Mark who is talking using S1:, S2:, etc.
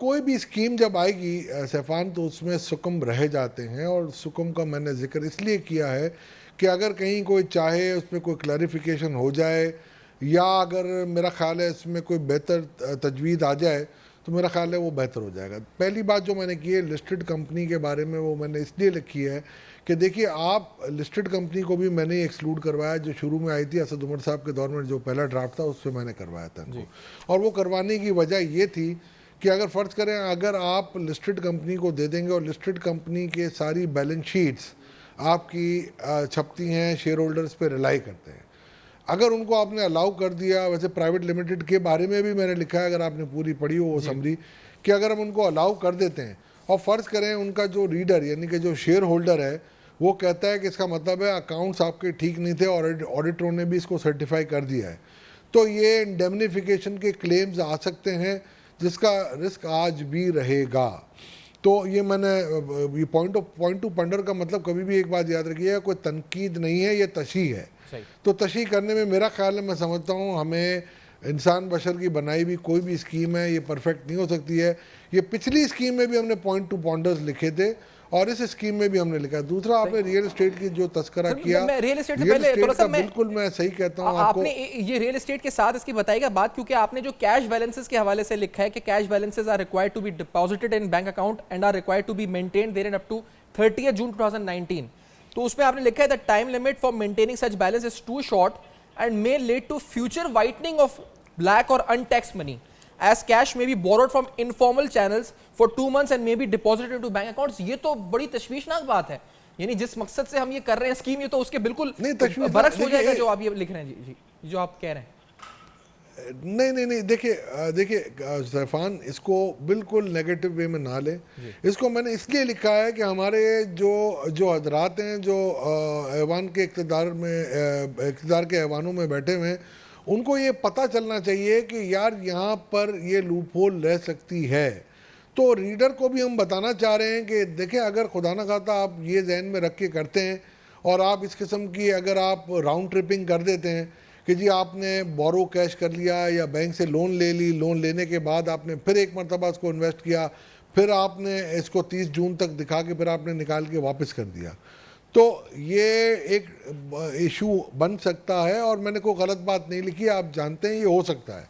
S1: کوئی بھی اسکیم جب آئے گی سیفان تو اس میں سکم رہ جاتے ہیں، اور سکم کا میں نے ذکر اس لیے کیا ہے کہ اگر کہیں کوئی چاہے اس میں کوئی کلیریفیکیشن ہو جائے، یا اگر میرا خیال ہے اس میں کوئی بہتر تجوید آ جائے تو میرا خیال ہے وہ بہتر ہو جائے گا۔ پہلی بات جو میں نے کی ہے لسٹڈ کمپنی کے بارے میں، وہ میں نے اس لیے لکھی ہے کہ دیکھیے آپ لسٹڈ کمپنی کو بھی میں نے ایکسکلوڈ کروایا، جو شروع میں آئی تھی اسد عمر صاحب کے دور میں جو پہلا ڈرافٹ تھا اس پہ میں نے کروایا تھا ان کو، اور وہ کروانے کی وجہ یہ تھی کہ اگر فرض کریں اگر آپ لسٹڈ کمپنی کو دے دیں گے اور لسٹڈ کمپنی کے ساری بیلنس شیٹس آپ کی چھپتی ہیں، شیئر ہولڈرز پہ ریلائی کرتے ہیں، اگر ان کو آپ نے الاؤ کر دیا، ویسے پرائیویٹ لمیٹڈ کے بارے میں بھی میں نے لکھا ہے، اگر آپ نے پوری پڑھی ہو وہ سمری، کہ اگر ہم ان کو الاؤ کر دیتے ہیں اور فرض کریں ان کا جو ریڈر یعنی کہ جو شیئر ہولڈر ہے وہ کہتا ہے کہ اس کا مطلب ہے اکاؤنٹس آپ کے ٹھیک نہیں تھے اور آڈیٹروں نے بھی اس کو سرٹیفائی کر دیا ہے، تو یہ انڈیمنیفیکیشن کے کلیمز آ سکتے ہیں جس کا رسک آج بھی رہے گا۔ تو یہ میں نے یہ پوائنٹ ٹو پنڈر کا مطلب کبھی بھی ایک بات یاد رکھیے، کوئی تنقید نہیں ہے، یہ تشریح ہے۔ تو تشریح کرنے میں میرا خیال ہے، میں سمجھتا ہوں ہمیں انسان بشر کی بنائی بھی کوئی بھی اسکیم ہے یہ پرفیکٹ نہیں ہو سکتی ہے۔ یہ پچھلی اسکیم میں بھی ہم نے پوائنٹ ٹو پونڈرز لکھے تھے اور اس اسکیم میں بھی ہم نے لکھا ہے۔ دوسرا آپ نے ریئل اسٹیٹ کی جو تذکرہ کیا،
S2: میں ریئل اسٹیٹ سے
S1: ریئل
S2: پہلے
S1: اسٹیٹ کا بالکل میں صحیح کہتا ہوں آپ کو،
S2: نے یہ ریئل اسٹیٹ کے ساتھ اس کی بتائی گا بات، کیونکہ آپ نے جو کیش بیلنسز کے حوالے سے لکھا ہے کہ cash balances are required to be deposited in bank account and are required to be maintained there up to 30 June 2019، تو اس میں آپ نے لکھا ہے the time limit for maintaining such balance is too short and may lead to future whitening of black or untaxed money as cash may be borrowed from informal channels for 2 months and may be deposited into bank accounts۔ یہ تو بڑی تشویشناک بات ہے، یعنی جس مقصد سے ہم یہ کر رہے ہیں اسکیم، یہ تو اس کے بالکل برعکس ہو جائے گا جو آپ یہ لکھ رہے ہیں، جی جو آپ کہہ رہے ہیں۔
S1: نہیں دیکھیے سیفان، اس کو بالکل نیگیٹو وے میں نہ لیں، اس کو میں نے اس لیے لکھا ہے کہ ہمارے جو حضرات ہیں جو ایوان کے اقتدار کے ایوانوں میں بیٹھے ہوئے ہیں، ان کو یہ پتہ چلنا چاہیے کہ یار یہاں پر یہ لوپ ہول رہ سکتی ہے۔ تو ریڈر کو بھی ہم بتانا چاہ رہے ہیں کہ دیکھیں اگر خدا نہ خواستہ آپ یہ ذہن میں رکھ کے کرتے ہیں اور آپ اس قسم کی اگر آپ راؤنڈ ٹرپنگ کر دیتے ہیں کہ جی آپ نے بورو کیش کر لیا یا بینک سے لون لے لی، لون لینے کے بعد آپ نے پھر ایک مرتبہ اس کو انویسٹ کیا، پھر آپ نے اس کو 30 جون تک دکھا کے پھر آپ نے نکال کے واپس کر دیا، تو یہ ایک ایشو بن سکتا ہے، اور میں نے کوئی غلط بات نہیں لکھی، آپ جانتے ہیں یہ ہو سکتا ہے۔